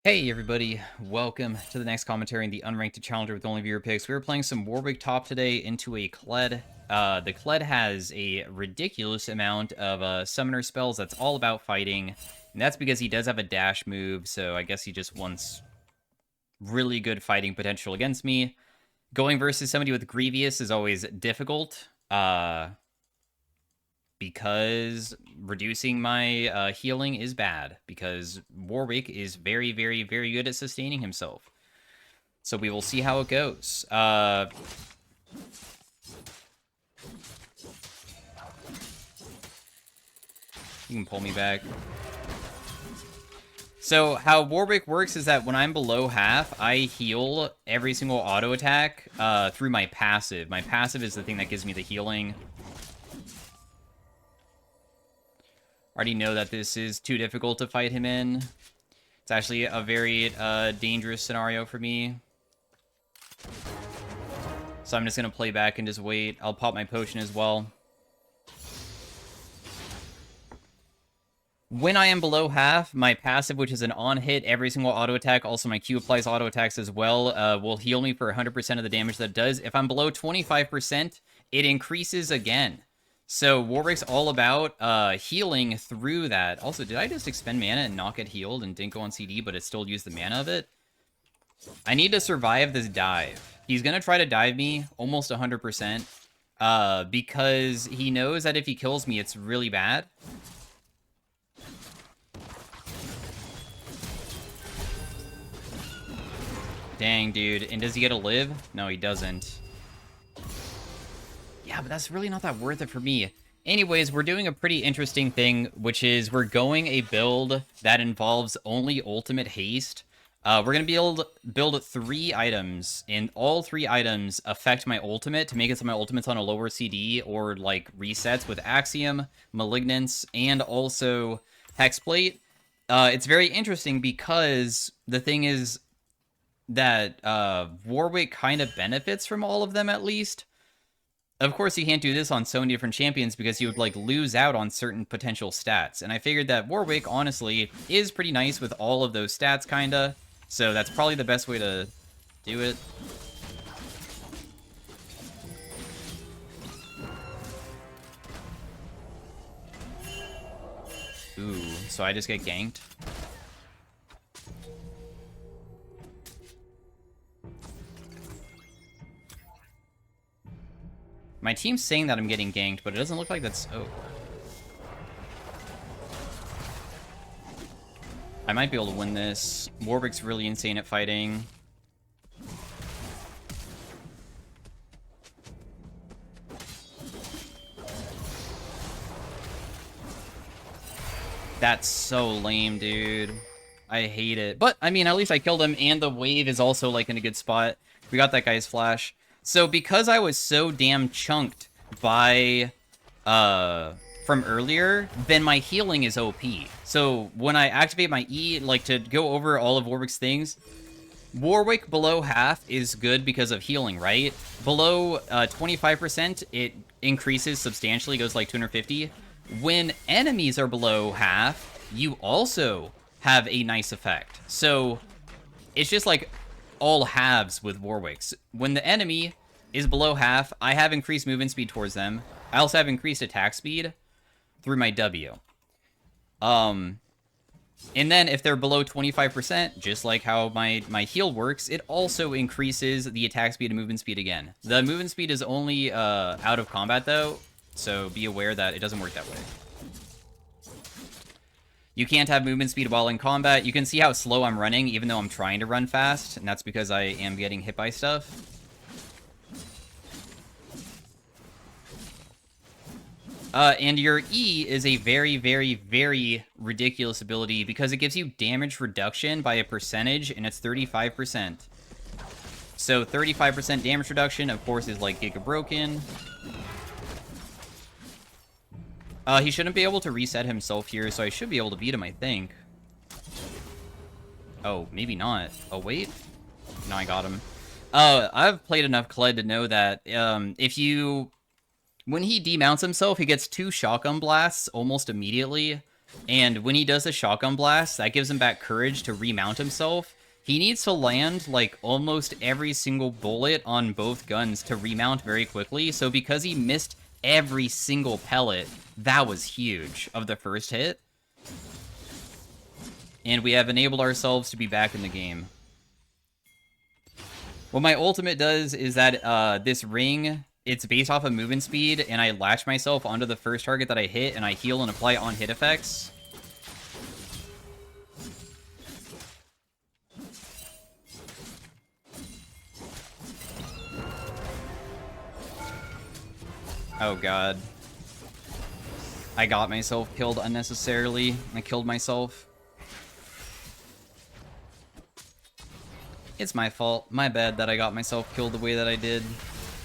Hey everybody, welcome to the next commentary in the Unranked Challenger with only viewer picks. We were playing some Warwick top today into a Kled. The Kled has a ridiculous amount of summoner spells that's all about fighting, and that's because he does have a dash move, so I guess he just wants really good fighting potential against me. Going versus somebody with Grievous is always difficult, because reducing my healing is bad, because Warwick is very, very, very good at sustaining himself. So we will see how it goes. You can pull me back. So how Warwick works is that when I'm below half, I heal every single auto attack through my passive. My passive is the thing that gives me the healing. Already know that this is too difficult to fight him in. It's actually a very dangerous scenario for me. So I'm just going to play back and just wait. I'll pop my potion as well. When I am below half, my passive, which is an on-hit, every single auto attack, also my Q applies auto attacks as well, will heal me for 100% of the damage that it does. If I'm below 25%, it increases again. So Warwick's all about healing through that. Also, did I just expend mana and not get healed and didn't go on CD, but it still used the mana of it? I need to survive this dive. He's going to try to dive me almost 100%, because he knows that if he kills me, it's really bad. Dang, dude. And does he get to live? No, he doesn't. Yeah, but that's really not that worth it for me. Anyways, we're doing a pretty interesting thing, which is we're going a build that involves only ultimate haste. We're going to be able to build 3 items, and all 3 items affect my ultimate to make it so my ultimate's on a lower CD or, like, resets with Axiom, Malignance, and also Hexplate. It's very interesting because the thing is that Warwick kind of benefits from all of them, at least. Of course, you can't do this on so many different champions because you would, like, lose out on certain potential stats. And I figured that Warwick, honestly, is pretty nice with all of those stats, kinda. So that's probably the best way to do it. Ooh, so I just get ganked? My team's saying that I'm getting ganked, but it doesn't look like that's... Oh. I might be able to win this. Warwick's really insane at fighting. That's so lame, dude. I hate it. But, I mean, at least I killed him, and the wave is also, like, in a good spot. We got that guy's flash. So, because I was so damn chunked by, from earlier, then my healing is OP. So, when I activate my E, like, to go over all of Warwick's things, Warwick below half is good because of healing, right? Below 25%, it increases substantially, goes like 250. When enemies are below half, you also have a nice effect. So it's just like all halves with Warwicks. When the enemy is below half, I have increased movement speed towards them. I also have increased attack speed through my W. And then if they're below 25%, just like how my heal works, it also increases the attack speed and movement speed again. The movement speed is only out of combat, though, so be aware that it doesn't work that way. You can't have movement speed while in combat. You can see how slow I'm running, even though I'm trying to run fast, and that's because I am getting hit by stuff. And your E is a very, very, very ridiculous ability because it gives you damage reduction by a percentage, and it's 35%. So 35% damage reduction, of course, is like Giga Broken. He shouldn't be able to reset himself here, so I should be able to beat him, I think. Oh, maybe not. Oh, wait. No, I got him. I've played enough Kled to know that if you... When he demounts himself, he gets 2 shotgun blasts almost immediately. And when he does the shotgun blast, that gives him back courage to remount himself. He needs to land, like, almost every single bullet on both guns to remount very quickly. So because he missed every single pellet, that was huge of the first hit. And we have enabled ourselves to be back in the game. What my ultimate does is that this ring, it's based off of movement speed, and I latch myself onto the first target that I hit, and I heal and apply on-hit effects. Oh god. I got myself killed unnecessarily. I killed myself. It's my fault. My bad that I got myself killed the way that I did.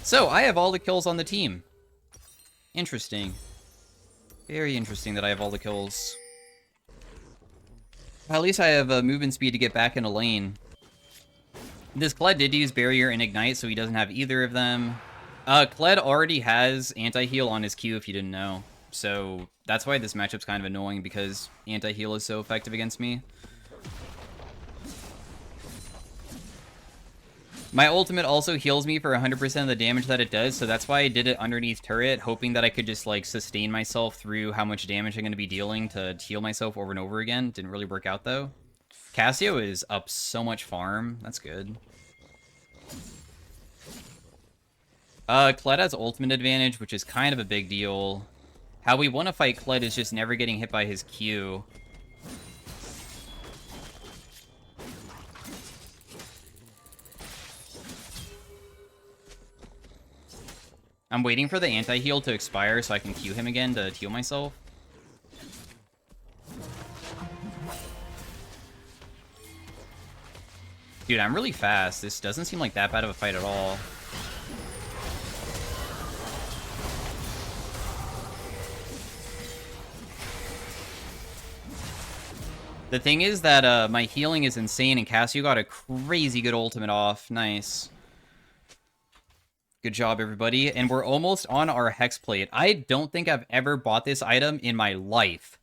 So, I have all the kills on the team. Interesting. Very interesting that I have all the kills. At least I have movement speed to get back in a lane. This Kled did use Barrier and Ignite, so he doesn't have either of them. Kled already has anti-heal on his Q, if you didn't know. So, that's why this matchup's kind of annoying, because anti-heal is so effective against me. My ultimate also heals me for 100% of the damage that it does, so that's why I did it underneath turret, hoping that I could just, like, sustain myself through how much damage I'm going to be dealing to heal myself over and over again. Didn't really work out, though. Cassio is up so much farm. That's good. Kled has ultimate advantage, which is kind of a big deal. How we want to fight Kled is just never getting hit by his Q. I'm waiting for the anti-heal to expire so I can Q him again to heal myself. Dude, I'm really fast. This doesn't seem like that bad of a fight at all. The thing is that my healing is insane, and Cassio got a crazy good ultimate off. Nice. Good job, everybody. And we're almost on our Hex Plate. I don't think I've ever bought this item in my life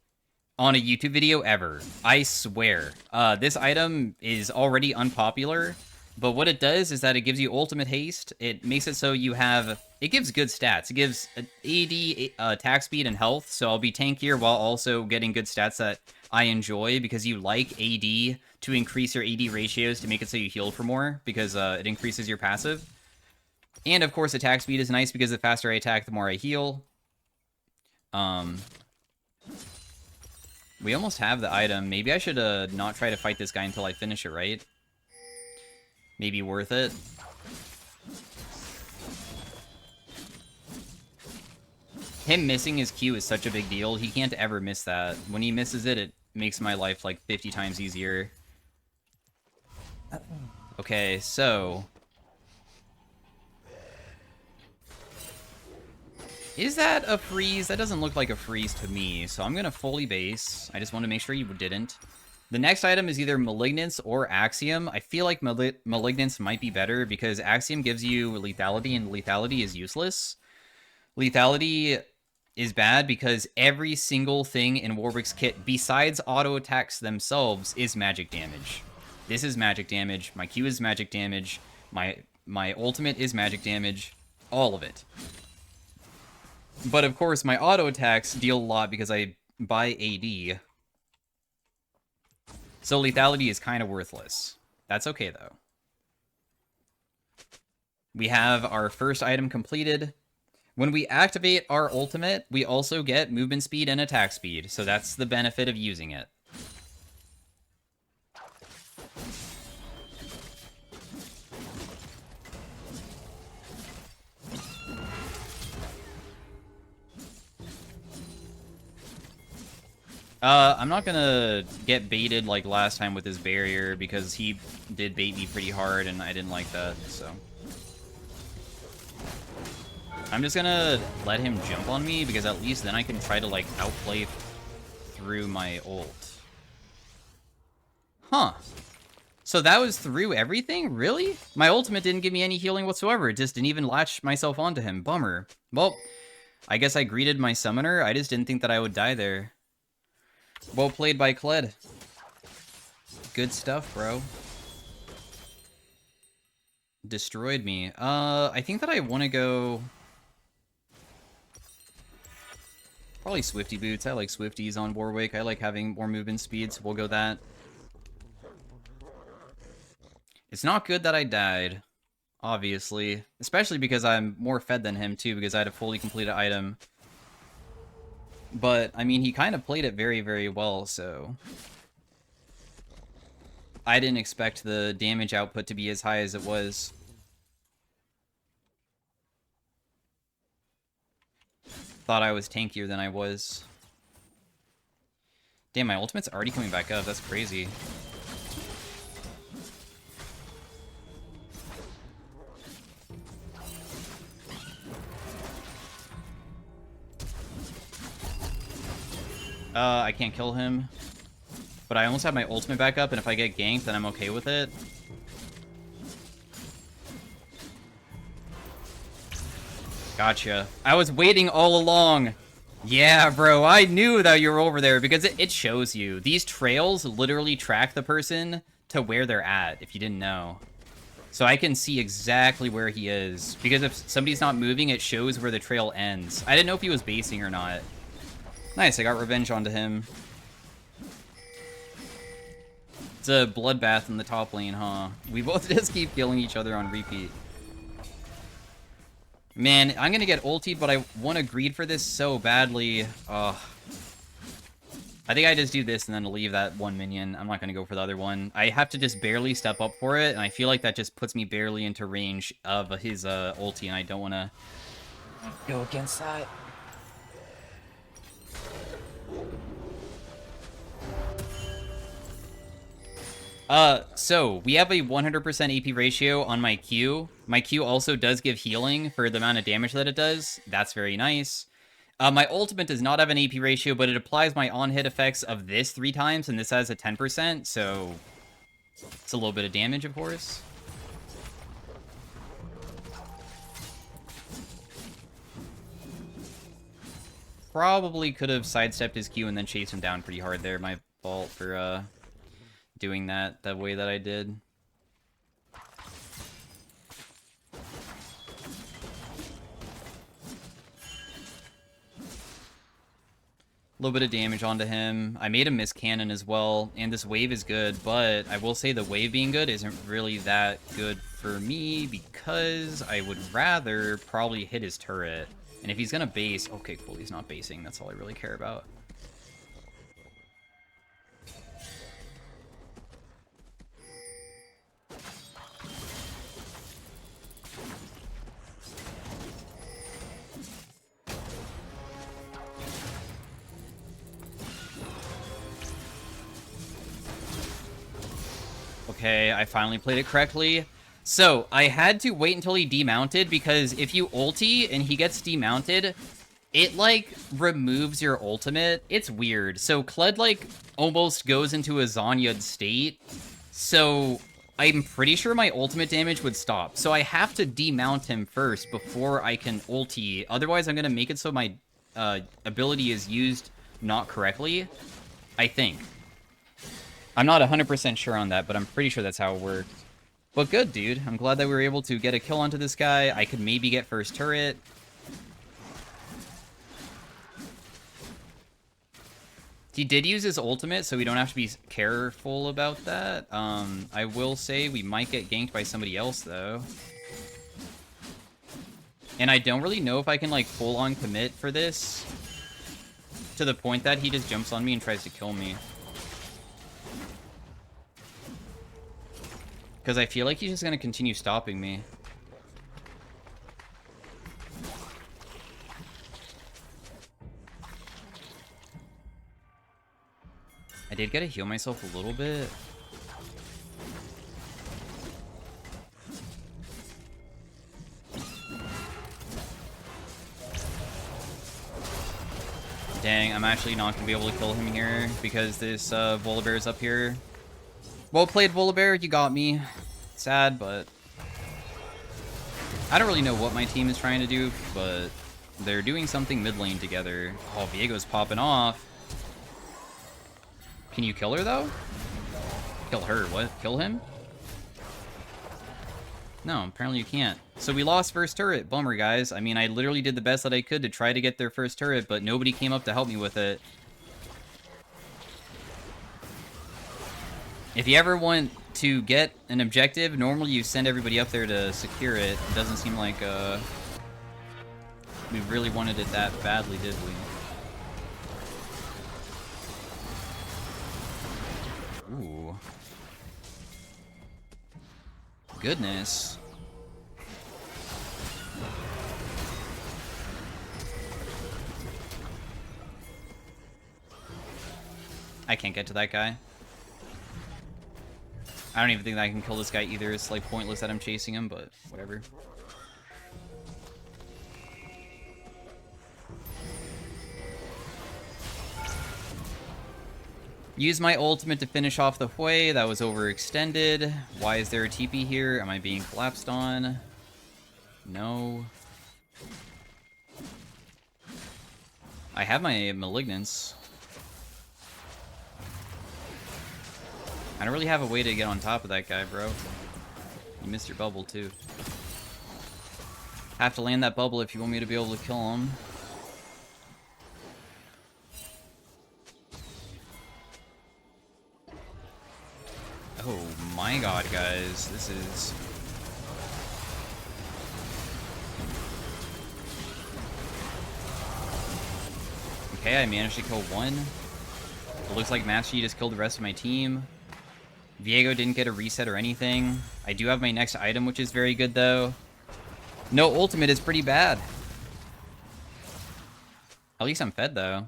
on a YouTube video ever. I swear. This item is already unpopular, but what it does is that it gives you ultimate haste. It makes it so you have... It gives good stats. It gives AD, attack speed, and health, so I'll be tankier while also getting good stats that I enjoy, because you like AD to increase your AD ratios to make it so you heal for more, because it increases your passive. And, of course, attack speed is nice because the faster I attack, the more I heal. We almost have the item. Maybe I should not try to fight this guy until I finish it, right? Maybe worth it. Him missing his Q is such a big deal. He can't ever miss that. When he misses it, it makes my life like 50 times easier. Okay, so... Is that a freeze? That doesn't look like a freeze to me, so I'm going to fully base. I just want to make sure you didn't. The next item is either Malignance or Axiom. I feel like Malignance might be better because Axiom gives you lethality, and lethality is useless. Lethality is bad because every single thing in Warwick's kit, besides auto attacks themselves, is magic damage. This is magic damage. My Q is magic damage. My ultimate is magic damage. All of it. But of course, my auto attacks deal a lot because I buy AD. So lethality is kind of worthless. That's okay, though. We have our first item completed. When we activate our ultimate, we also get movement speed and attack speed. So that's the benefit of using it. I'm not gonna get baited like last time with his barrier because he did bait me pretty hard and I didn't like that, so. I'm just gonna let him jump on me because at least then I can try to like outplay through my ult. Huh. So that was through everything? Really? My ultimate didn't give me any healing whatsoever. It just didn't even latch myself onto him. Bummer. Well, I guess I greeted my summoner. I just didn't think that I would die there. Well played by Kled. Good stuff, bro. Destroyed me. I think that I want to go... Probably Swifty Boots. I like Swifties on Warwick. I like having more movement speed, so we'll go that. It's not good that I died, obviously. Especially because I'm more fed than him, too, because I had a fully completed item. But, I mean, he kind of played it very, very well, so... I didn't expect the damage output to be as high as it was. Thought I was tankier than I was. Damn, my ultimate's already coming back up. That's crazy. I can't kill him. But I almost have my ultimate back up, and if I get ganked, then I'm okay with it. Gotcha. I was waiting all along. Yeah, bro, I knew that you were over there because it shows you. These trails literally track the person to where they're at, if you didn't know. So I can see exactly where he is. Because if somebody's not moving, it shows where the trail ends. I didn't know if he was basing or not. Nice, I got revenge onto him. It's a bloodbath in the top lane, huh? We both just keep killing each other on repeat. Man, I'm gonna get ultied, but I want to greed for this so badly. Ugh. I think I just do this and then leave that one minion. I'm not gonna go for the other one. I have to just barely step up for it, and I feel like that just puts me barely into range of his ulti, and I don't want to go against that. So, we have a 100% AP ratio on my Q. My Q also does give healing for the amount of damage that it does. That's very nice. My ultimate does not have an AP ratio, but it applies my on-hit effects of this 3 times, and this has a 10%, so... It's a little bit of damage, of course. Probably could have sidestepped his Q and then chased him down pretty hard there. My fault for, doing that the way that I did. A little bit of damage onto him. I made him miss cannon as well, and this wave is good, but I will say the wave being good isn't really that good for me because I would rather probably hit his turret. And if he's gonna base... Okay, cool, he's not basing. That's all I really care about. Okay, I finally played it correctly. So, I had to wait until he demounted, because if you ulti and he gets demounted, it, like, removes your ultimate. It's weird. So, Kled, like, almost goes into a Zonya'd state. So, I'm pretty sure my ultimate damage would stop. So, I have to demount him first before I can ulti. Otherwise, I'm gonna make it so my ability is used not correctly. I think. I'm not 100% sure on that, but I'm pretty sure that's how it worked. But good, dude. I'm glad that we were able to get a kill onto this guy. I could maybe get first turret. He did use his ultimate, so we don't have to be careful about that. I will say we might get ganked by somebody else, though. And I don't really know if I can, like, full-on commit for this to the point that he just jumps on me and tries to kill me. Because I feel like he's just going to continue stopping me. I did get to heal myself a little bit. Dang, I'm actually not going to be able to kill him here because this Volibear is up here. Well played, Volibear. You got me. Sad, but... I don't really know what my team is trying to do, but they're doing something mid lane together. Oh, Viego's popping off. Can you kill her, though? Kill her. What? Kill him? No, apparently you can't. So we lost first turret. Bummer, guys. I mean, I literally did the best that I could to try to get their first turret, but nobody came up to help me with it. If you ever want to get an objective, normally you send everybody up there to secure it. It doesn't seem like we really wanted it that badly, did we? Ooh. Goodness. I can't get to that guy. I don't even think that I can kill this guy either. It's like pointless that I'm chasing him, but whatever. Use my ultimate to finish off the Hui. That was overextended. Why is there a TP here? Am I being collapsed on? No. I have my Malignance. I don't really have a way to get on top of that guy, bro. You missed your bubble, too. Have to land that bubble if you want me to be able to kill him. Oh my god, guys. This is... Okay, I managed to kill one. It looks like Master Yi just killed the rest of my team. Viego didn't get a reset or anything. I do have my next item, which is very good, though. No ultimate is pretty bad. At least I'm fed, though.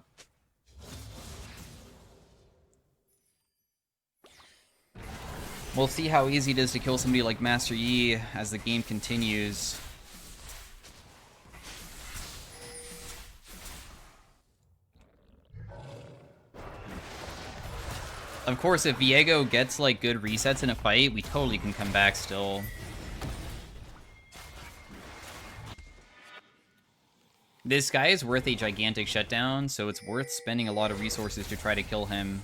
We'll see how easy it is to kill somebody like Master Yi as the game continues. Of course, if Viego gets, like, good resets in a fight, we totally can come back still. This guy is worth a gigantic shutdown, so it's worth spending a lot of resources to try to kill him.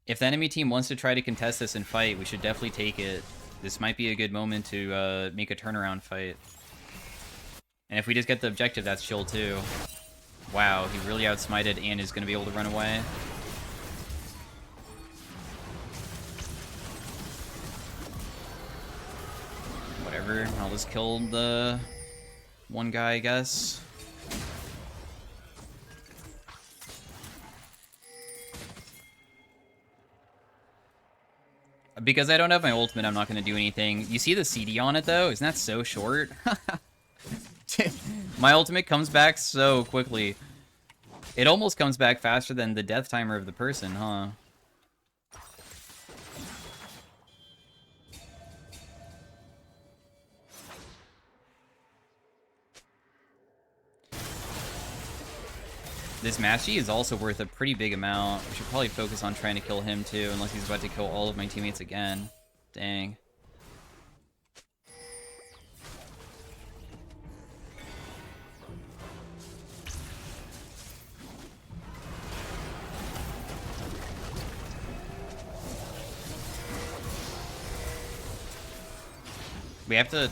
If the enemy team wants to try to contest this and fight, we should definitely take it. This might be a good moment to make a turnaround fight. And if we just get the objective, that's chill too. Wow, he really outsmited and is going to be able to run away. Whatever, I'll just kill the one guy, I guess. Because I don't have my ultimate, I'm not going to do anything. You see the CD on it, though? Isn't that so short? My ultimate comes back so quickly. It almost comes back faster than the death timer of the person, huh? This Master Yi is also worth a pretty big amount. We should probably focus on trying to kill him too, unless he's about to kill all of my teammates again. Dang. We have to...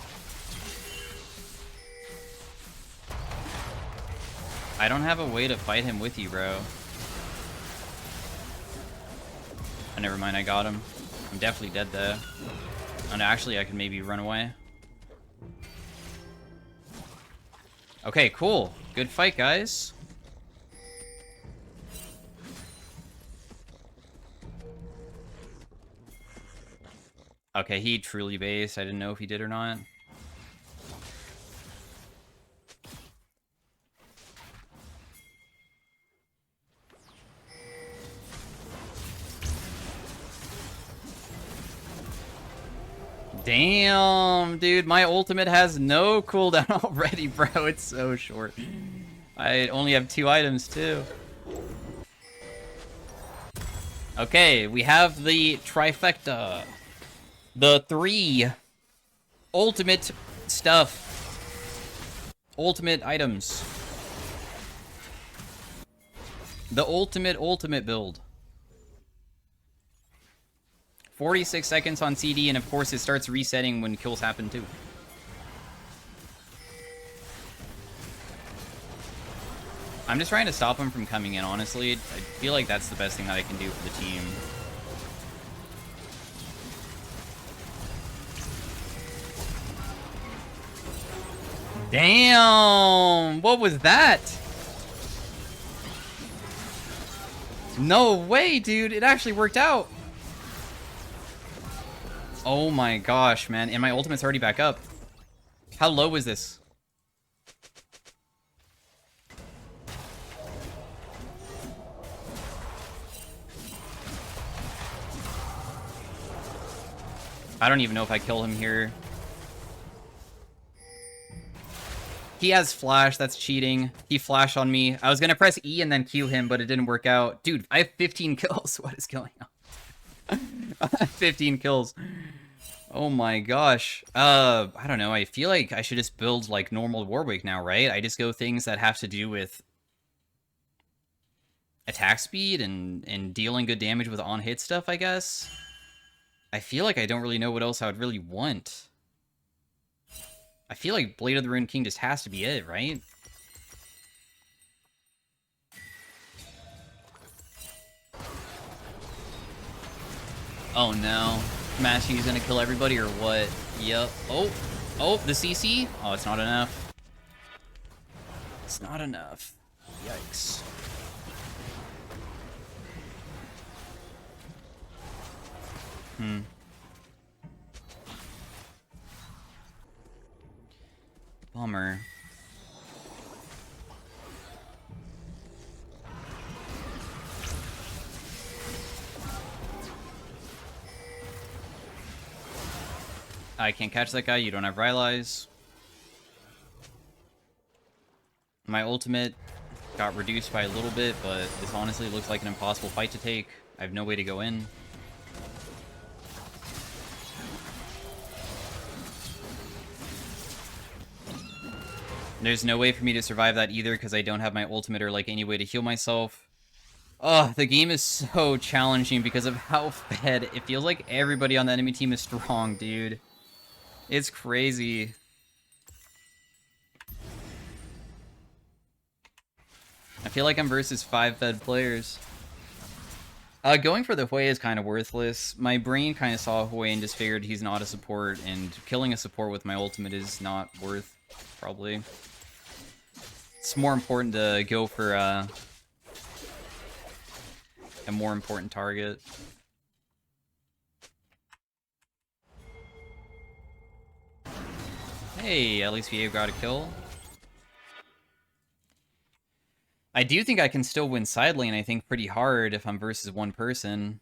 I don't have a way to fight him with you, bro. Oh, never mind, I got him. I'm definitely dead, though. Oh, no, actually, I can maybe run away. Okay, cool. Good fight, guys. Okay, he truly based. I didn't know if he did or not. Damn, dude, my ultimate has no cooldown already, bro. It's so short. I only have 2 items, too. Okay, we have the trifecta. The 3 ultimate stuff. Ultimate items. The ultimate build. 46 seconds on CD, and of course it starts resetting when kills happen too. I'm just trying to stop him from coming in, honestly. I feel like that's the best thing that I can do for the team. Damn! What was that? No way, dude. It actually worked out. Oh my gosh, man. And my ultimate's already back up. How low was this? I don't even know if I kill him here. He has flash, that's cheating. He flashed on me. I was gonna press E and then Q him, but it didn't work out. Dude, I have 15 kills. What is going on? I have 15 kills. Oh my gosh. I don't know. I feel like I should just build like normal Warwick now, right? I just go things that have to do with attack speed and dealing good damage with on-hit stuff, I guess. I feel like I don't really know what else I would really want. I feel like Blade of the Ruined King just has to be it, right? Oh no. Mashy's gonna kill everybody or what? Yep. Oh, the CC? Oh, it's not enough. It's not enough. Yikes. Bummer. I can't catch that guy. You don't have Rylai's. My ultimate got reduced by a little bit, but this honestly looks like an impossible fight to take. I have no way to go in. There's no way for me to survive that either because I don't have my ultimate or like any way to heal myself. Oh, the game is so challenging because of how fed. It feels like everybody on the enemy team is strong, dude. It's crazy. I feel like I'm versus 5 fed players. Going for the Hui is kind of worthless. My brain kind of saw Hui and just figured he's not a support, and killing a support with my ultimate is not worth, probably. It's more important to go for a more important target. Hey, at least we got a kill. I do think I can still win side lane, I think, pretty hard if I'm versus one person.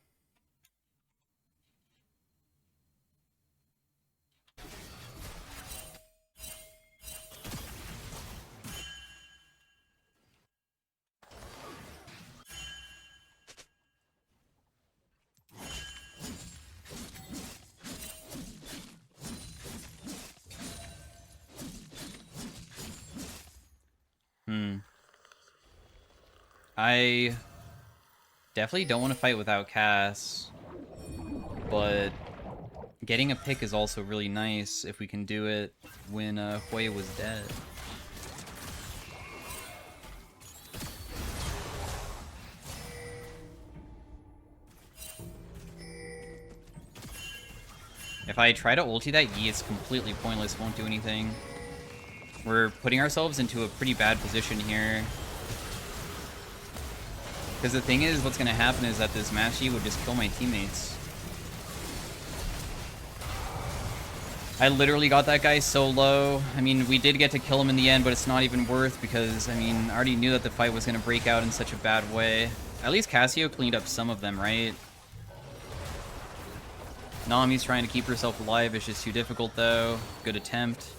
I definitely don't want to fight without Cass, but getting a pick is also really nice if we can do it when Hui was dead. If I try to ulti that Yi, it's completely pointless, won't do anything. We're putting ourselves into a pretty bad position here. Because the thing is, what's going to happen is that this Mashy would just kill my teammates. I literally got that guy so low. I mean, we did get to kill him in the end, but it's not even worth because, I mean, I already knew that the fight was going to break out in such a bad way. At least Cassio cleaned up some of them, right? Nami's trying to keep herself alive. It's just too difficult, though. Good attempt.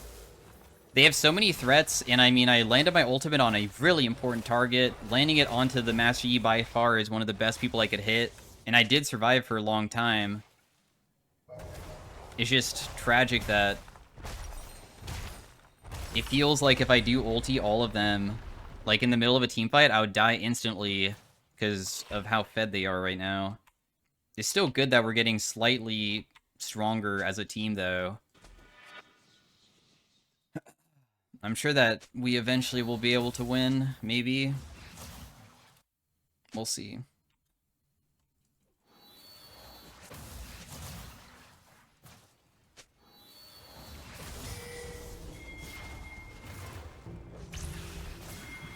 They have so many threats, and I mean, I landed my ultimate on a really important target. Landing it onto the Master Yi by far is one of the best people I could hit, and I did survive for a long time. It's just tragic that it feels like if I do ulti all of them, like in the middle of a team fight, I would die instantly, because of how fed they are right now. It's still good that we're getting slightly stronger as a team, though. I'm sure that we eventually will be able to win, maybe. We'll see.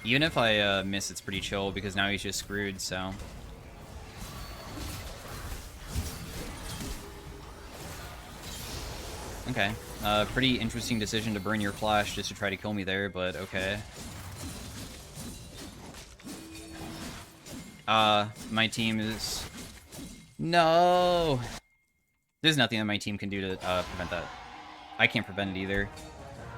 Even if I miss, it's pretty chill, because now he's just screwed, so... Okay. Pretty interesting decision to burn your flash just to try to kill me there, but okay. My team is... No! There's nothing that my team can do to prevent that. I can't prevent it either.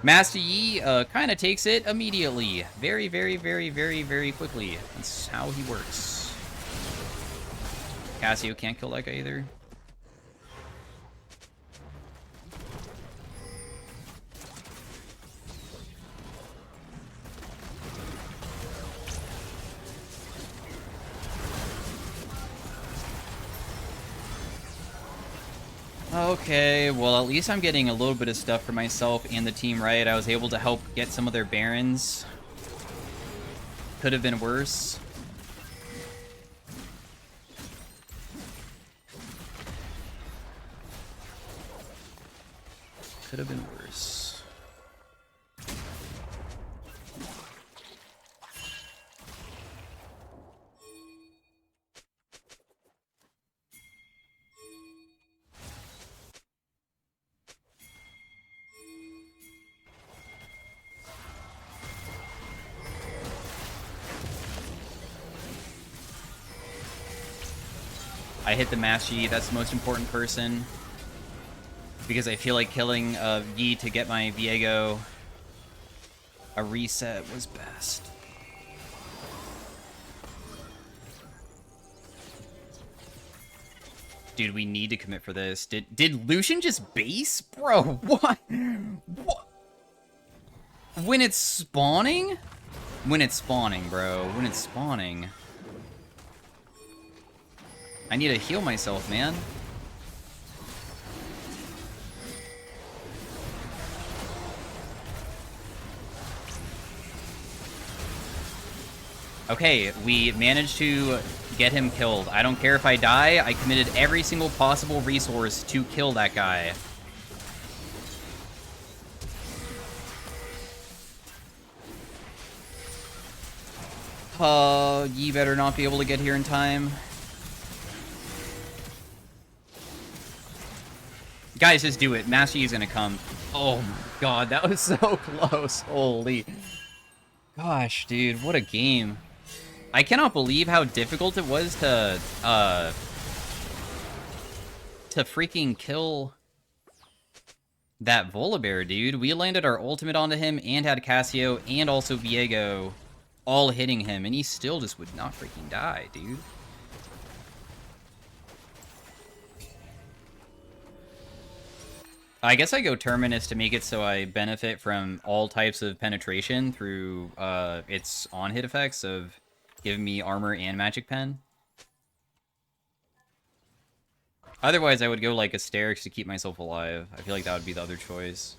Master Yi kind of takes it immediately. Very, very, very, very, very quickly. That's how he works. Cassio can't kill that guy either. Okay, well, at least I'm getting a little bit of stuff for myself and the team right. I was able to help get some of their Barons. Could have been worse. Could have been worse. I hit the Master Yi, that's the most important person. Because I feel like killing Yi to get my Viego a reset was best. Dude, we need to commit for this. Did Lucian just base? Bro, what? What? When it's spawning? When it's spawning, bro. When it's spawning. I need to heal myself, man. Okay, we managed to get him killed. I don't care if I die. I committed every single possible resource to kill that guy. Ye better not be able to get here in time. Guys, just do it. Master Yi's gonna come. Oh my god, that was so close. Holy. Gosh, dude, what a game. I cannot believe how difficult it was to freaking kill that Volibear, dude. We landed our ultimate onto him and had Cassio and also Viego all hitting him, and he still just would not freaking die, dude. I guess I go Terminus to make it so I benefit from all types of penetration through its on-hit effects of giving me armor and magic pen. Otherwise, I would go like Asterix to keep myself alive. I feel like that would be the other choice.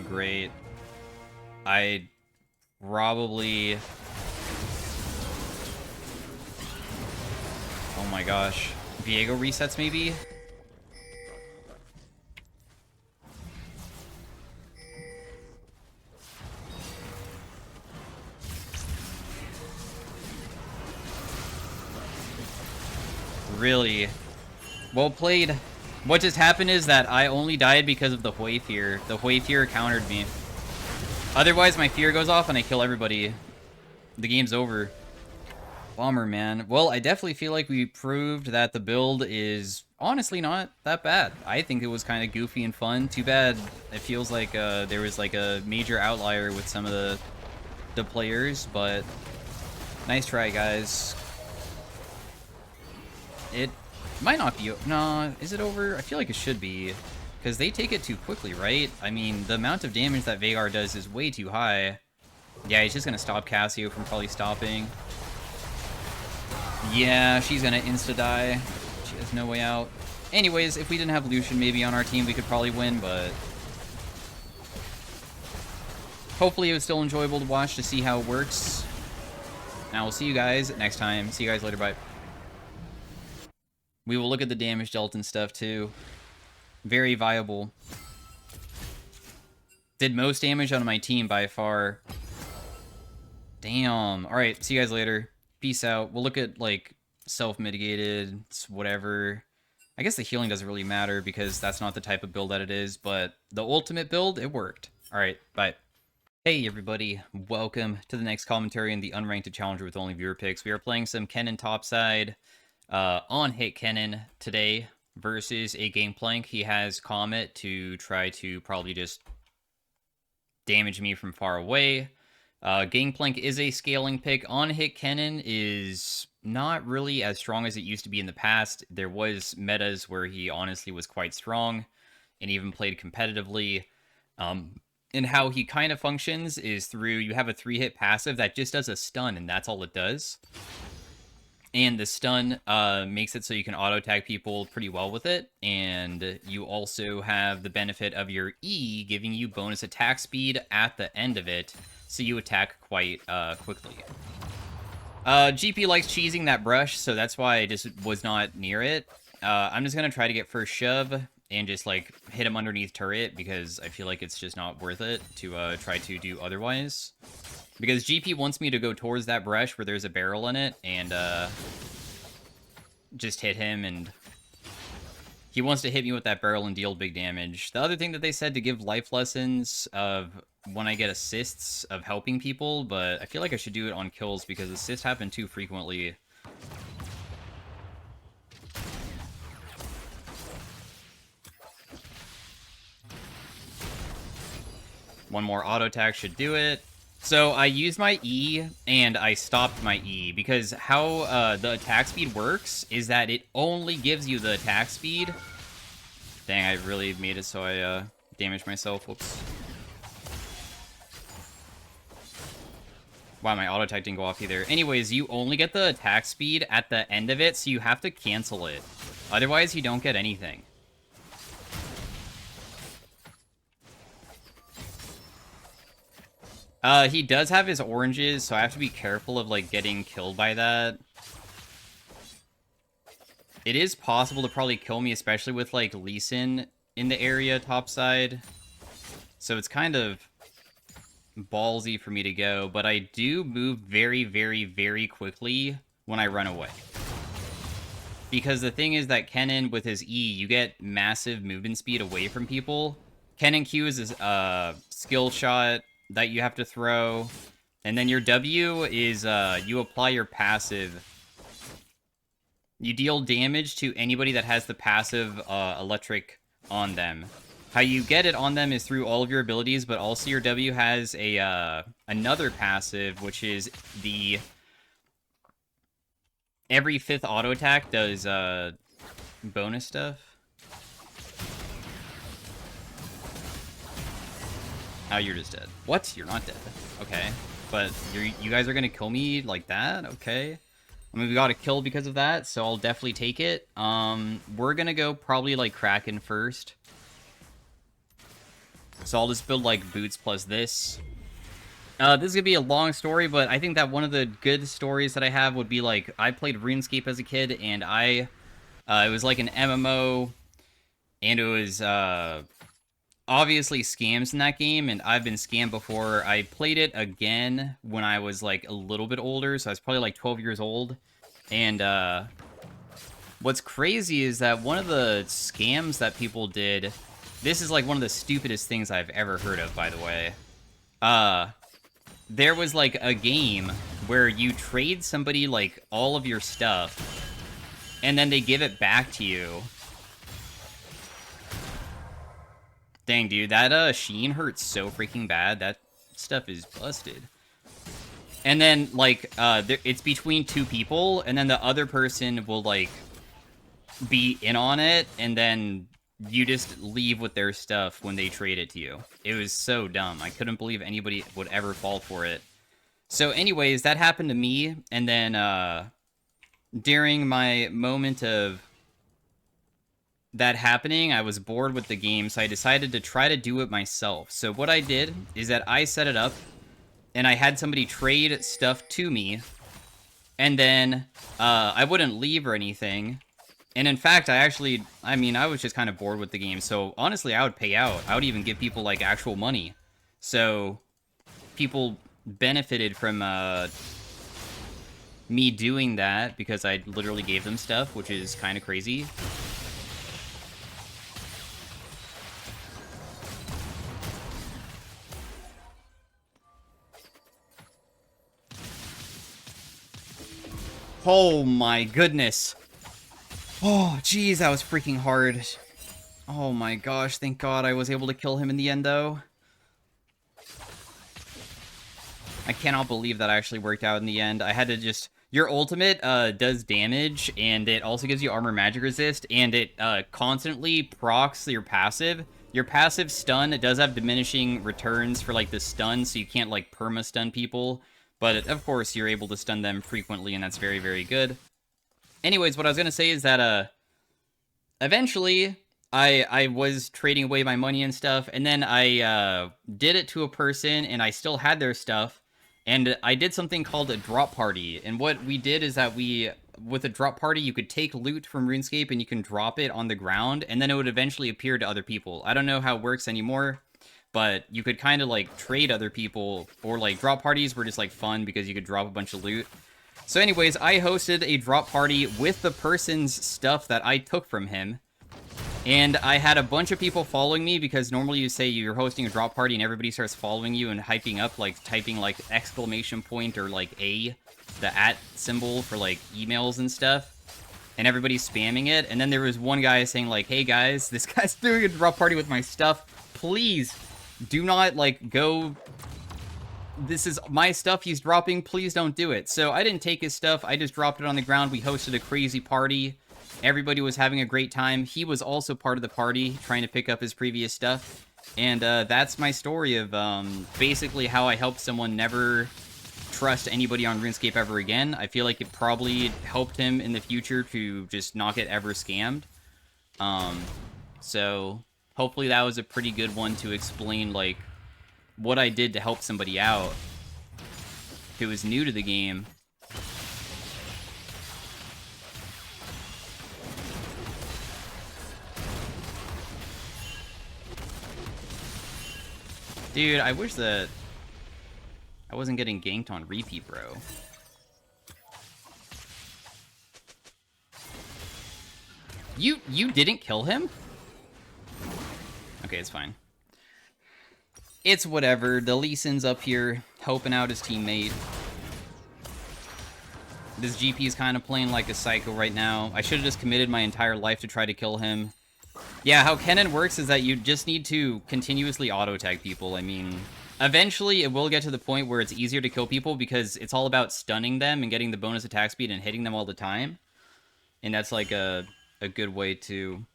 Great. I probably... Oh my gosh. Viego resets, maybe? Really? Well played. What just happened is that I only died because of the Hui Fear. The Hui Fear countered me. Otherwise, my fear goes off and I kill everybody. The game's over. Bummer, man. Well, I definitely feel like we proved that the build is honestly not that bad. I think it was kind of goofy and fun. Too bad it feels like there was like a major outlier with some of the players, but nice try, guys. It might not be... No, is it over? I feel like it should be, because they take it too quickly, right? I mean, the amount of damage that Veigar does is way too high. Yeah, he's just going to stop Cassio from probably stopping. Yeah, she's going to insta-die. She has no way out. Anyways, if we didn't have Lucian maybe on our team, we could probably win, but... hopefully it was still enjoyable to watch to see how it works. Now we'll see you guys next time. See you guys later, bye. We will look at the damage dealt and stuff, too. Very viable. Did most damage on my team by far. Damn. Alright, see you guys later. Peace out. We'll look at, like, self-mitigated, whatever. I guess the healing doesn't really matter because that's not the type of build that it is, but the ultimate build, it worked. Alright, bye. Hey everybody, welcome to the next commentary in the Unranked Challenger with only viewer picks. We are playing some Kennen topside. On-hit Kennen today versus a Gangplank. He has Comet to try to probably just damage me from far away. Gangplank is a scaling pick. On-hit Kennen is not really as strong as it used to be in the past. There was metas where he honestly was quite strong and even played competitively. And how he kind of functions is through, you have a 3-hit passive that just does a stun, and that's all it does. And the stun makes it so you can auto-tag people pretty well with it. And you also have the benefit of your E giving you bonus attack speed at the end of it, so you attack quite quickly. GP likes cheesing that brush, so that's why I just was not near it. I'm just going to try to get first shove and just, like, hit him underneath turret, because I feel like it's just not worth it to try to do otherwise. Because GP wants me to go towards that brush where there's a barrel in it, and just hit him, and he wants to hit me with that barrel and deal big damage. The other thing that they said to give life lessons of when I get assists of helping people, but I feel like I should do it on kills because assists happen too frequently. One more auto attack should do it. So I used my E, and I stopped my E, because how the attack speed works is that it only gives you the attack speed. Dang, I really made it so I damaged myself. Whoops. Wow, my auto attack didn't go off either. Anyways, you only get the attack speed at the end of it, so you have to cancel it. Otherwise, you don't get anything. He does have his oranges, so I have to be careful of, like, getting killed by that. It is possible to probably kill me, especially with, like, Lee Sin in the area topside. So it's kind of ballsy for me to go, but I do move very, very, very quickly when I run away. Because the thing is that Kennen, with his E, you get massive movement speed away from people. Kennen Q is a skill shot that you have to throw, and then your W is you apply your passive. You deal damage to anybody that has the passive electric on them. How you get it on them is through all of your abilities, but also your W has a another passive, which is the every 5th auto attack does bonus stuff. Oh, you're just dead. What? You're not dead. Okay. But you guys are gonna kill me like that? Okay. I mean, we got a kill because of that, so I'll definitely take it. We're gonna go probably, like, Kraken first. So I'll just build, like, boots plus this. This is gonna be a long story, but I think that one of the good stories that I have would be, like, I played RuneScape as a kid, and it was like an MMO, and it was, obviously scams in that game, and I've been scammed before. I played it again when I was, like, a little bit older, so I was probably, like, 12 years old. And what's crazy is that one of the scams that people did, this is, like, one of the stupidest things I've ever heard of, by the way. there was like a game where you trade somebody like all of your stuff and then they give it back to you. Dang, dude, that Sheen hurts so freaking bad. That stuff is busted. And then, like, it's between two people, and then the other person will, like, be in on it, and then you just leave with their stuff when they trade it to you. It was so dumb. I couldn't believe anybody would ever fall for it. So anyways, that happened to me, and then, during my moment of that happening, I was bored with the game, so I decided to try to do it myself. So what I did is that I set it up, and I had somebody trade stuff to me, and then I wouldn't leave or anything. And in fact, I was just kind of bored with the game, so honestly, I would pay out. I would even give people, like, actual money. So people benefited from me doing that, because I literally gave them stuff, which is kind of crazy. Oh my goodness. Oh, jeez, that was freaking hard. Oh my gosh, thank God I was able to kill him in the end, though. I cannot believe that actually worked out in the end. I had to just... Your ultimate does damage, and it also gives you armor magic resist, and it constantly procs your passive. Your passive stun, it does have diminishing returns for, like, the stun, so you can't, like, perma-stun people. But, of course, you're able to stun them frequently, and that's very, very good. Anyways, what I was going to say is that, eventually, I was trading away my money and stuff, and then I, did it to a person, and I still had their stuff, and I did something called a drop party, and what we did is that with a drop party, you could take loot from RuneScape, and you can drop it on the ground, and then it would eventually appear to other people. I don't know how it works anymore, but you could kind of, like, trade other people, or, like, drop parties were just, like, fun because you could drop a bunch of loot. So anyways, I hosted a drop party with the person's stuff that I took from him, and I had a bunch of people following me, because normally you say you're hosting a drop party and everybody starts following you and hyping up, like, typing, like, exclamation point or, like, the @ symbol for, like, emails and stuff, and everybody's spamming it, and then there was one guy saying, like, hey guys, this guy's doing a drop party with my stuff, please do not, like, go... This is my stuff he's dropping, please don't do it. So I didn't take his stuff, I just dropped it on the ground, we hosted a crazy party, everybody was having a great time, he was also part of the party, trying to pick up his previous stuff, and that's my story of basically how I helped someone never trust anybody on RuneScape ever again. I feel like it probably helped him in the future to just not get ever scammed. So hopefully that was a pretty good one to explain, like, what I did to help somebody out who was new to the game. Dude, I wish that I wasn't getting ganked on repeat, bro. You didn't kill him? Okay, it's fine. It's whatever. The Lee Sin's up here, helping out his teammate. This GP is kind of playing like a psycho right now. I should have just committed my entire life to try to kill him. Yeah, how Kennen works is that you just need to continuously auto-tag people. I mean, eventually it will get to the point where it's easier to kill people because it's all about stunning them and getting the bonus attack speed and hitting them all the time. And that's like a good way to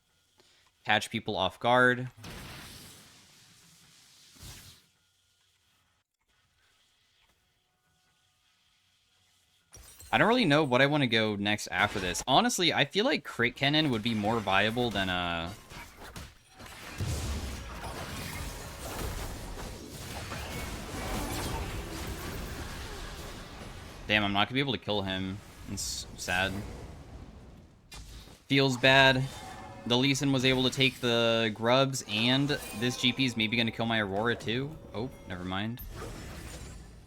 catch people off guard. I don't really know what I want to go next after this. Honestly, I feel like Crit Kennen would be more viable than, Damn, I'm not gonna be able to kill him. It's sad. Feels bad. The Lee Sin was able to take the grubs, and this GP is maybe gonna kill my Aurora too. Oh, never mind.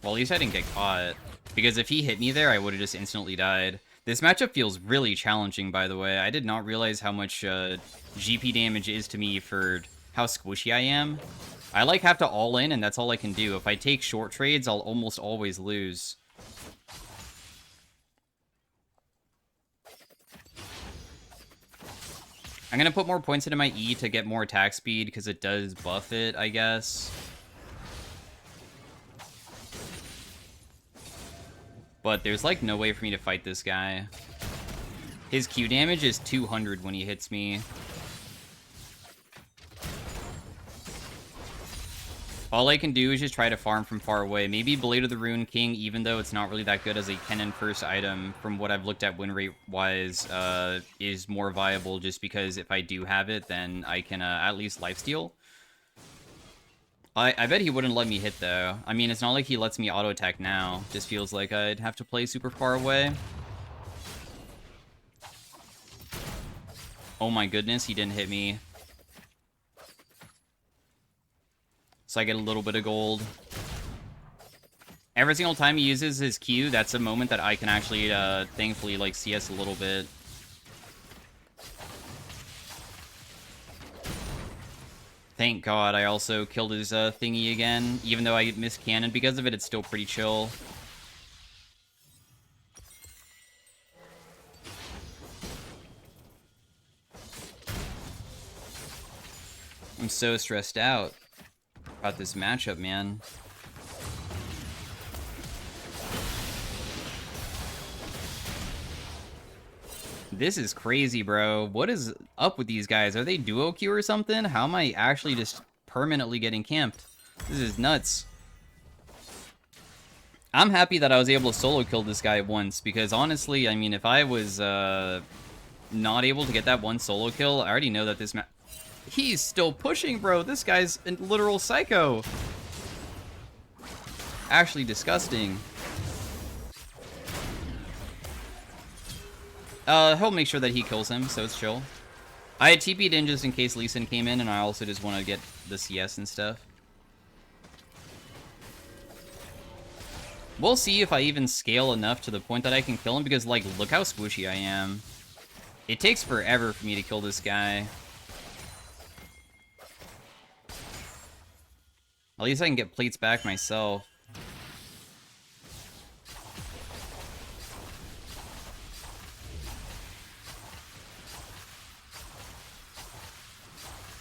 Well, at least I didn't get caught. Because if he hit me there, I would have just instantly died. This matchup feels really challenging, by the way. I did not realize how much GP damage is to me for how squishy I am. I like have to all in, and that's all I can do. If I take short trades, I'll almost always lose. I'm gonna put more points into my E to get more attack speed, because it does buff it, I guess. But there's, like, no way for me to fight this guy. His Q damage is 200 when he hits me. All I can do is just try to farm from far away. Maybe Blade of the Rune King, even though it's not really that good as a Kennen first item, from what I've looked at win rate-wise, is more viable, just because if I do have it, then I can at least lifesteal. I bet he wouldn't let me hit, though. I mean, it's not like he lets me auto-attack now. Just feels like I'd have to play super far away. Oh my goodness, he didn't hit me. So I get a little bit of gold. Every single time he uses his Q, that's a moment that I can actually, thankfully, like, CS a little bit. Thank God I also killed his thingy again. Even though I missed cannon because of it, it's still pretty chill. I'm so stressed out about this matchup, man. This is crazy, bro. What is up with these guys? Are they duo queue or something? How am I actually just permanently getting camped? This is nuts. I'm happy that I was able to solo kill this guy once, because honestly, I mean, if I was not able to get that one solo kill, I already know that this he's still pushing, bro. This guy's a literal psycho. Actually disgusting. He'll make sure that he kills him, so it's chill. I had TP'd in just in case Lee Sin came in, and I also just want to get the CS and stuff. We'll see if I even scale enough to the point that I can kill him, because, like, look how squishy I am. It takes forever for me to kill this guy. At least I can get plates back myself.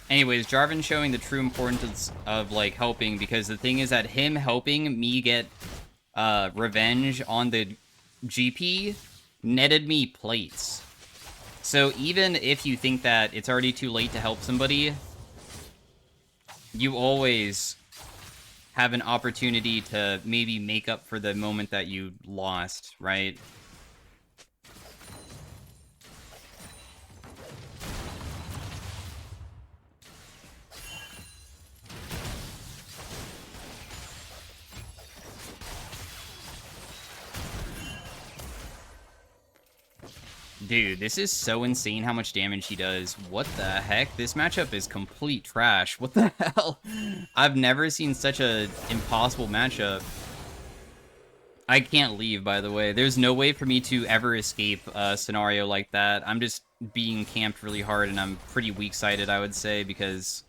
Anyways, Jarvan showing the true importance of, like, helping, because the thing is that him helping me get revenge on the GP netted me plates. So even if you think that it's already too late to help somebody, you always have an opportunity to maybe make up for the moment that you lost, right? Dude, this is so insane how much damage he does. What the heck? This matchup is complete trash. What the hell? I've never seen such a impossible matchup. I can't leave, by the way. There's no way for me to ever escape a scenario like that. I'm just being camped really hard, and I'm pretty weak-sided, I would say, because...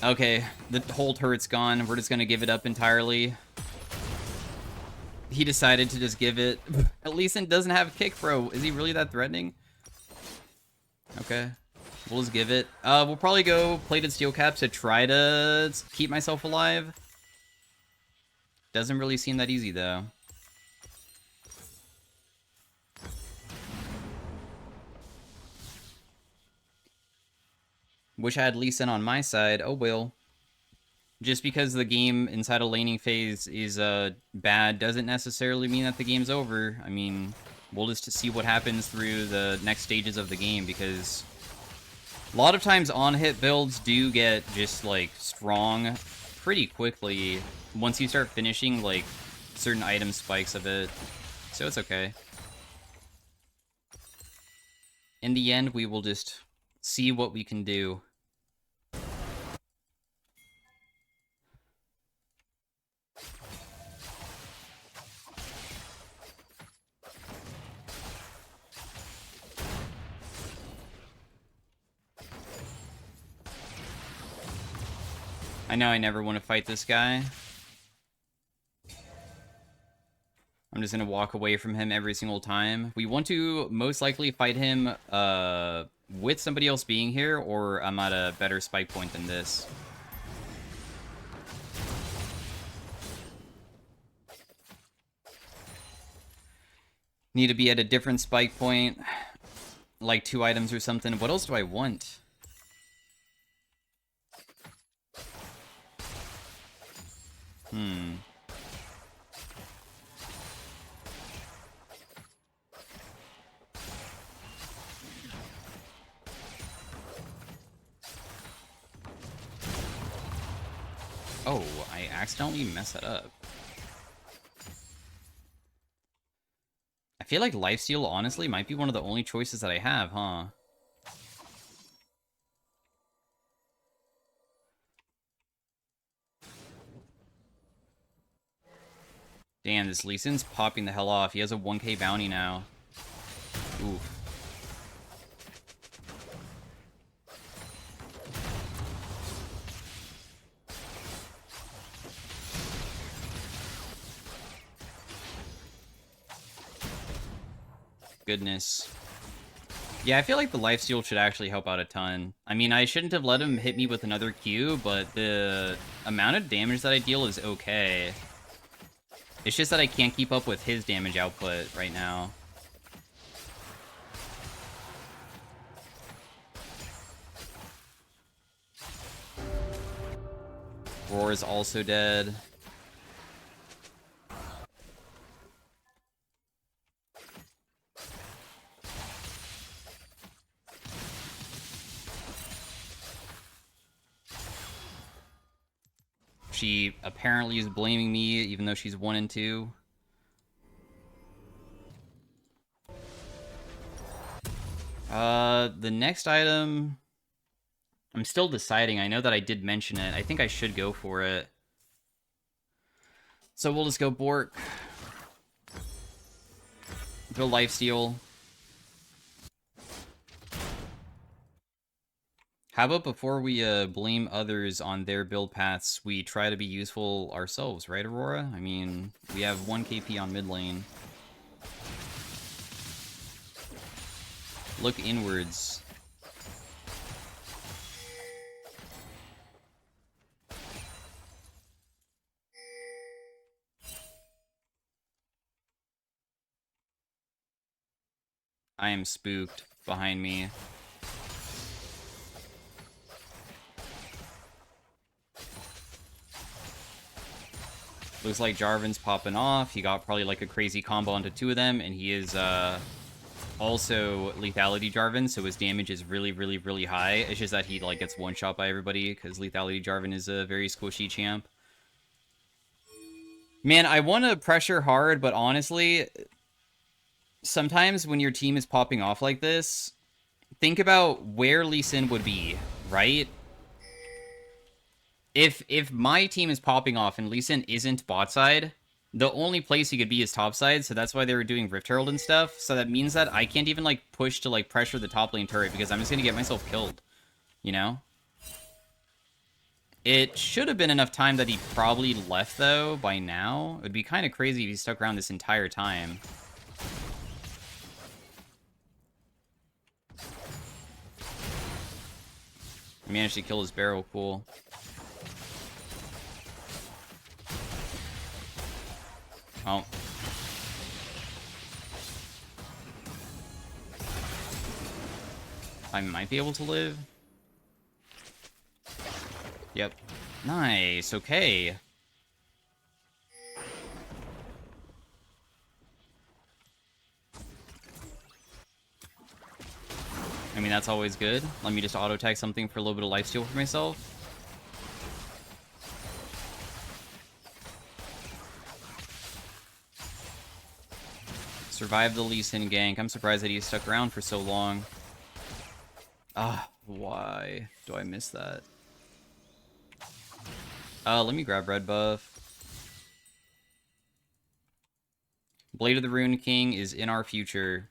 Okay, the whole turret's gone. We're just gonna give it up entirely. He decided to just give it. At least it doesn't have kick, bro. Is he really that threatening? Okay. We'll just give it. We'll probably go plated steel caps to try to keep myself alive. Doesn't really seem that easy, though. Wish I had Lee Sin on my side. Oh, well. Just because the game inside a laning phase is bad doesn't necessarily mean that the game's over. I mean, we'll just see what happens through the next stages of the game, because a lot of times on-hit builds do get just, like, strong pretty quickly once you start finishing, like, certain item spikes of it. So it's okay. In the end, we will just see what we can do. I know I never want to fight this guy. I'm just going to walk away from him every single time. We want to most likely fight him with somebody else being here, or I'm at a better spike point than this. Need to be at a different spike point, like 2 items or something. What else do I want? Oh, I accidentally messed that up. I feel like lifesteal, honestly, might be one of the only choices that I have, huh? Damn, this Lee Sin's popping the hell off. He has a 1k bounty now. Oof. Goodness. Yeah, I feel like the lifesteal should actually help out a ton. I mean, I shouldn't have let him hit me with another Q, but the amount of damage that I deal is okay. It's just that I can't keep up with his damage output right now. Roar is also dead. She apparently is blaming me, even though she's 1 and 2. The next item... I'm still deciding. I know that I did mention it. I think I should go for it. So we'll just go Bork. Go lifesteal. How about before we blame others on their build paths, we try to be useful ourselves, right, Aurora? I mean, we have 1 KP on mid lane. Look inwards. I am spooked behind me. Looks like Jarvan's popping off. He got probably like a crazy combo onto 2 of them, and he is also lethality Jarvan, so his damage is really, really, really high. It's just that he like gets one-shot by everybody, because lethality Jarvan is a very squishy champ. Man, I want to pressure hard, but honestly, sometimes when your team is popping off like this, think about where Lee Sin would be, right? If my team is popping off and Lee Sin isn't bot side, the only place he could be is top side, so that's why they were doing Rift Herald and stuff. So that means that I can't even like push to like pressure the top lane turret because I'm just gonna get myself killed, you know? It should have been enough time that he probably left though by now. It would be kind of crazy if he stuck around this entire time. I managed to kill his barrel, cool. Oh. I might be able to live. Yep. Nice, okay. I mean, that's always good. Let me just auto-tag something for a little bit of lifesteal for myself. Survived the Lee Sin gank. I'm surprised that he stuck around for so long. Ah, why do I miss that? Let me grab red buff. Blade of the Rune King is in our future.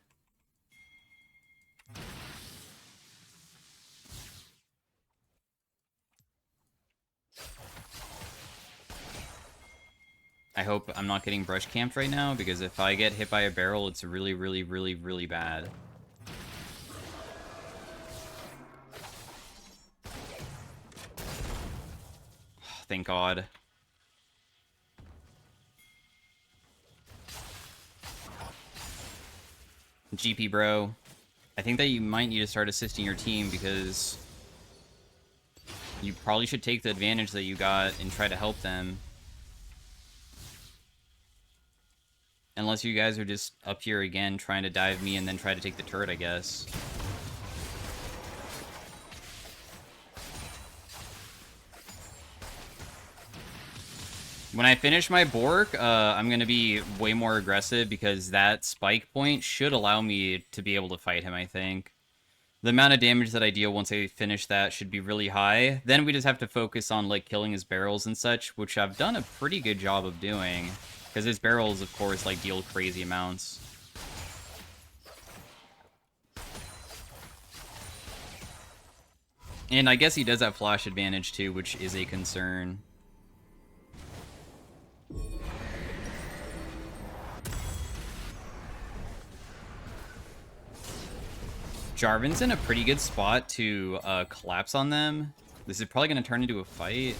I hope I'm not getting brush camped right now, because if I get hit by a barrel, it's really, really, really, really bad. Thank God. GP, bro. I think that you might need to start assisting your team, because you probably should take the advantage that you got and try to help them. Unless you guys are just up here again trying to dive me and then try to take the turret, I guess. When I finish my Bork, I'm going to be way more aggressive, because that spike point should allow me to be able to fight him, I think. The amount of damage that I deal once I finish that should be really high. Then we just have to focus on, like, killing his barrels and such, which I've done a pretty good job of doing. Because his barrels, of course, like, deal crazy amounts. And I guess he does have flash advantage, too, which is a concern. Jarvan's in a pretty good spot to collapse on them. This is probably going to turn into a fight.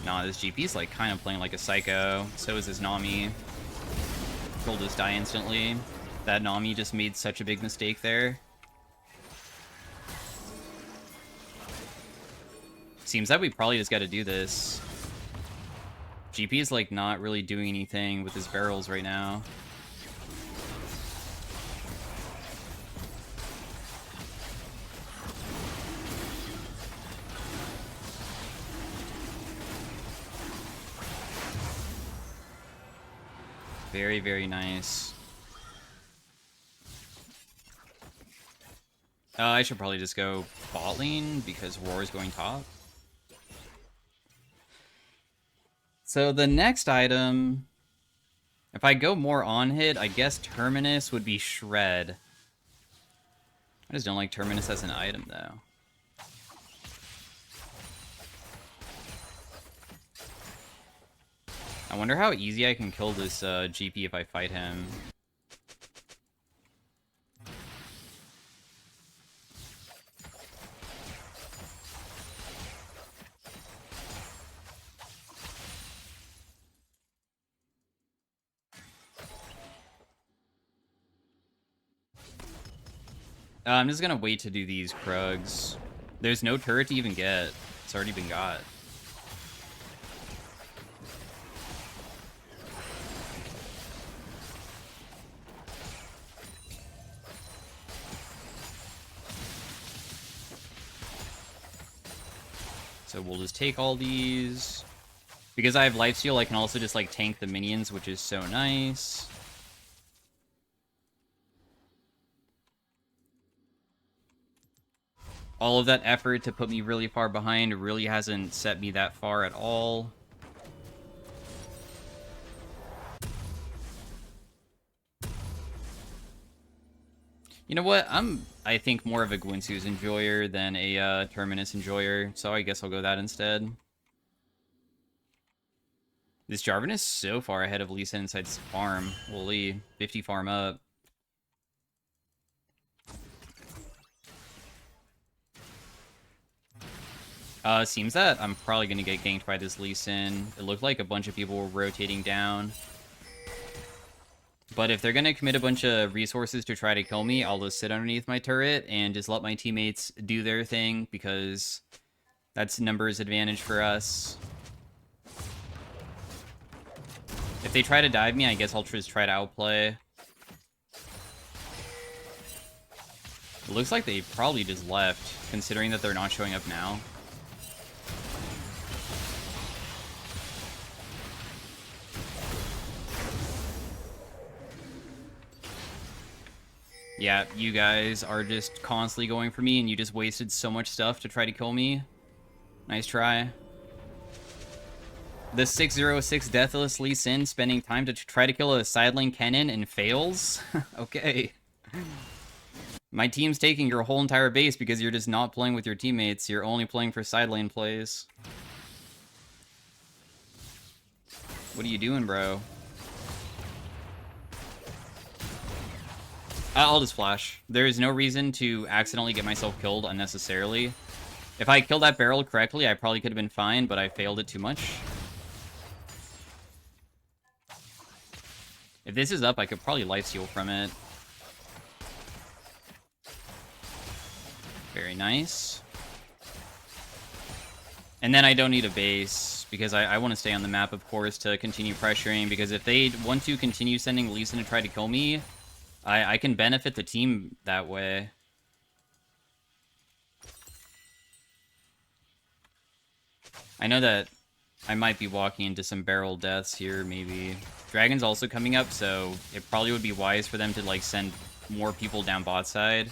Nah, this GP's like kind of playing like a psycho. So is his Nami. He'll just die instantly. That Nami just made such a big mistake there. Seems that we probably just got to do this. GP is like not really doing anything with his barrels right now. Very, very nice. I should probably just go bot lane, because War is going top. So the next item, if I go more on-hit, I guess Terminus would be Shred. I just don't like Terminus as an item, though. I wonder how easy I can kill this GP if I fight him. I'm just gonna wait to do these Krugs. There's no turret to even get. It's already been got. So we'll just take all these. Because I have lifesteal, I can also just like tank the minions, which is so nice. All of that effort to put me really far behind really hasn't set me that far at all. You know what? I think, more of a Gwinsu's enjoyer than a Terminus enjoyer, so I guess I'll go that instead. This Jarvan is so far ahead of Lee Sin inside farm. Holy, 50 farm up. Seems that I'm probably gonna get ganked by this Lee Sin. It looked like a bunch of people were rotating down. But if they're gonna commit a bunch of resources to try to kill me, I'll just sit underneath my turret and just let my teammates do their thing, because that's numbers advantage for us. If they try to dive me, I guess I'll just try to outplay. It looks like they probably just left, considering that they're not showing up now. Yeah, you guys are just constantly going for me, and you just wasted so much stuff to try to kill me. Nice try. The 606 Deathless Lee Sin spending time to try to kill a side lane Kennen and fails? Okay. My team's taking your whole entire base because you're just not playing with your teammates. You're only playing for side lane plays. What are you doing, bro? I'll just flash. There is no reason to accidentally get myself killed unnecessarily. If I killed that barrel correctly, I probably could have been fine, but I failed it too much. If this is up, I could probably lifesteal from it. Very nice. And then I don't need a base, because I want to stay on the map, of course, to continue pressuring, because if they want to continue sending Lee Sin to try to kill me, I can benefit the team that way. I know that I might be walking into some barrel deaths here, maybe. Dragon's also coming up, so it probably would be wise for them to, like, send more people down bot side.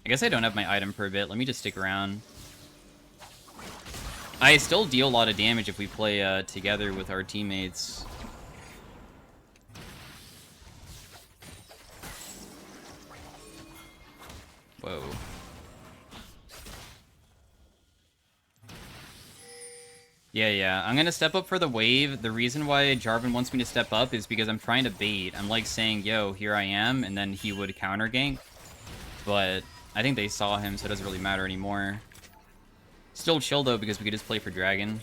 I guess I don't have my item for a bit. Let me just stick around. I still deal a lot of damage if we play together with our teammates. Whoa. Yeah. I'm gonna step up for the wave. The reason why Jarvan wants me to step up is because I'm trying to bait. I'm like saying, yo, here I am, and then he would counter gank. But I think they saw him, so it doesn't really matter anymore. Still chill, though, because we could just play for Dragon.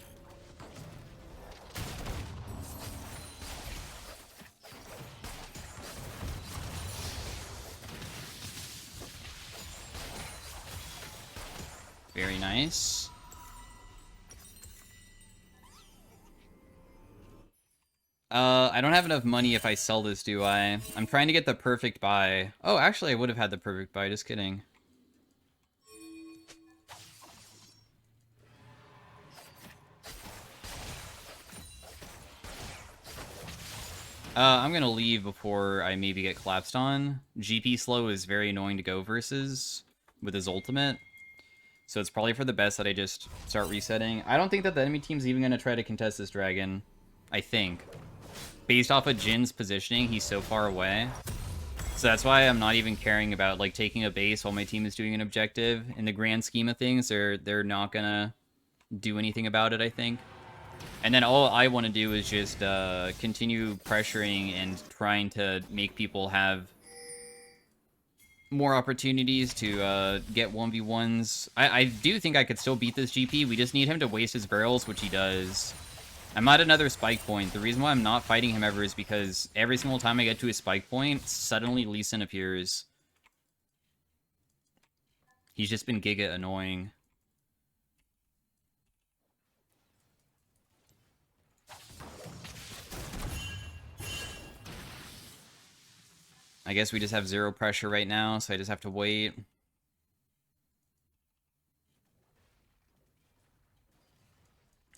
Very nice. I don't have enough money if I sell this, do I? I'm trying to get the perfect buy. Oh, actually, I would have had the perfect buy. Just kidding. I'm gonna leave before I maybe get collapsed on. GP slow is very annoying to go versus with his ultimate. So it's probably for the best that I just start resetting. I don't think that the enemy team's even gonna try to contest this dragon. I think. Based off of Jin's positioning, he's so far away. So that's why I'm not even caring about, like, taking a base while my team is doing an objective. In the grand scheme of things, they're not gonna do anything about it, I think. And then all I want to do is just continue pressuring and trying to make people have more opportunities to get 1v1s. I do think I could still beat this GP. We just need him to waste his barrels, which he does. I'm at another spike point. The reason why I'm not fighting him ever is because every single time I get to a spike point, suddenly Lee Sin appears. He's just been giga annoying. I guess we just have zero pressure right now, so I just have to wait.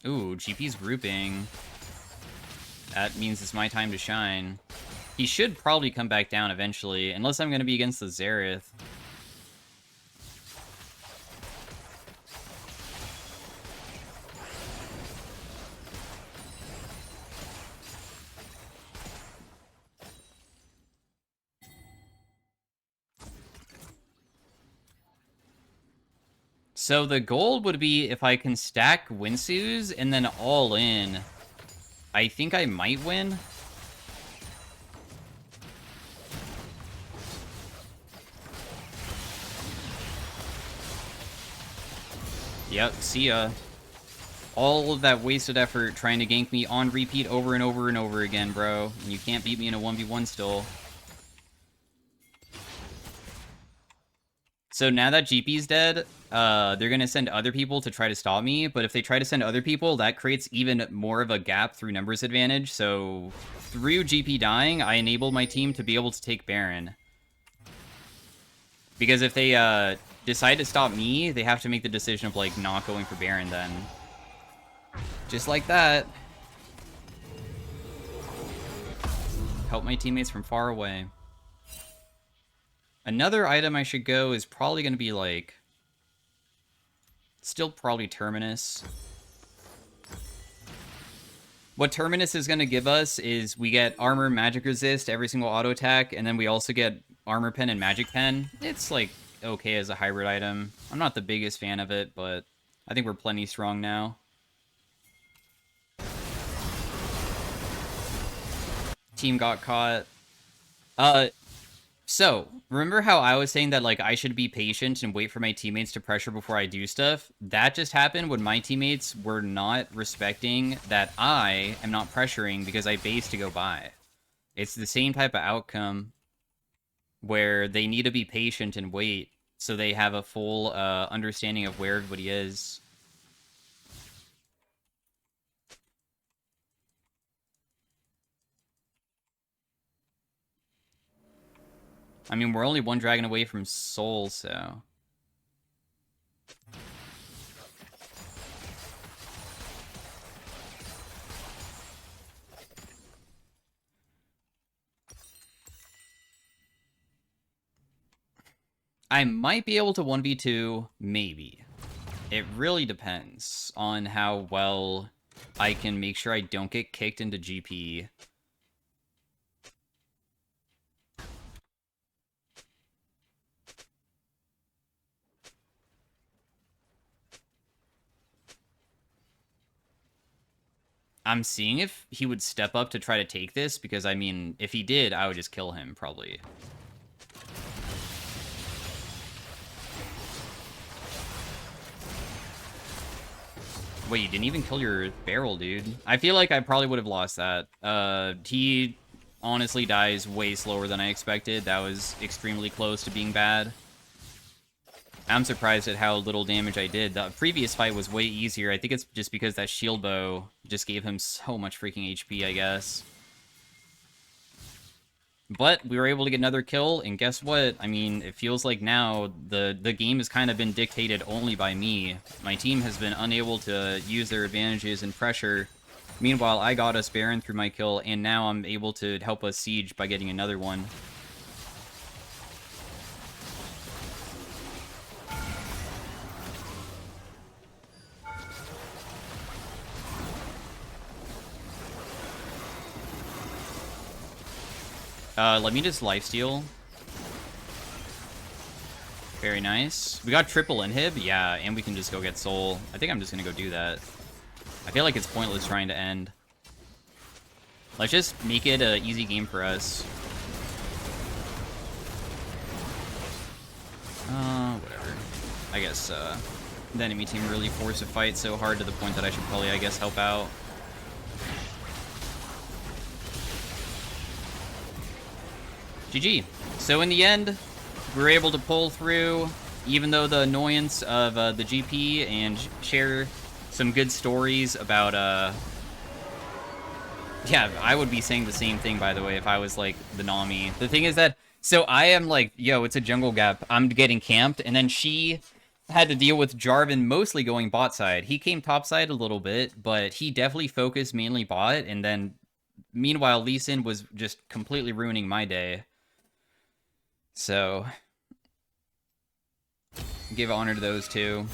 Ooh, GP's grouping. That means it's my time to shine. He should probably come back down eventually, unless I'm going to be against the Xerath. So the goal would be if I can stack Winsus and then all in. I think I might win. Yep, see ya. All of that wasted effort trying to gank me on repeat over and over and over again, bro. And you can't beat me in a 1v1 still. So now that GP's dead, they're going to send other people to try to stop me. But if they try to send other people, that creates even more of a gap through numbers advantage. So through GP dying, I enabled my team to be able to take Baron. Because if they decide to stop me, they have to make the decision of, like, not going for Baron then. Just like that. Help my teammates from far away. Another item I should go is probably going to be, like... Still probably Terminus. What Terminus is going to give us is we get armor, magic resist, every single auto attack, and then we also get armor pen and magic pen. It's, like, okay as a hybrid item. I'm not the biggest fan of it, but I think we're plenty strong now. Team got caught. So, remember how I was saying that, like, I should be patient and wait for my teammates to pressure before I do stuff? That just happened when my teammates were not respecting that I am not pressuring because I base to go by. It's the same type of outcome where they need to be patient and wait so they have a full understanding of where everybody is. I mean, we're only one dragon away from Soul, so... I might be able to 1v2, maybe. It really depends on how well I can make sure I don't get kicked into GP. I'm seeing if he would step up to try to take this, because, I mean, if he did, I would just kill him, probably. Wait, you didn't even kill your barrel, dude. I feel like I probably would have lost that. He honestly dies way slower than I expected. That was extremely close to being bad. I'm surprised at how little damage I did. The previous fight was way easier. I think it's just because that shield bow just gave him so much freaking HP, I guess. But we were able to get another kill, and guess what? I mean, it feels like now the game has kind of been dictated only by me. My team has been unable to use their advantages and pressure. Meanwhile, I got us Baron through my kill, and now I'm able to help us Siege by getting another one. Let me just lifesteal. Very nice. We got triple inhib, yeah, and we can just go get soul. I think I'm just gonna go do that. I feel like it's pointless trying to end. Let's just make it an easy game for us. Whatever. I guess, the enemy team really forced a fight so hard to the point that I should probably, I guess, help out. GG. So in the end, we were able to pull through, even though the annoyance of the GP, and share some good stories about, yeah, I would be saying the same thing, by the way, if I was, like, the Nami. The thing is that, so I am like, yo, it's a jungle gap. I'm getting camped, and then she had to deal with Jarvan mostly going bot side. He came top side a little bit, but he definitely focused mainly bot, and then, meanwhile, Lee Sin was just completely ruining my day. So, give honor to those two.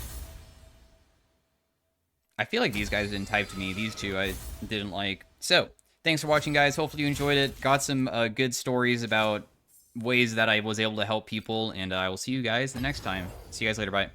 I feel like these guys didn't type to me. These two I didn't like. So, thanks for watching, guys. Hopefully you enjoyed it. Got some good stories about ways that I was able to help people, and I will see you guys the next time. See you guys later. Bye.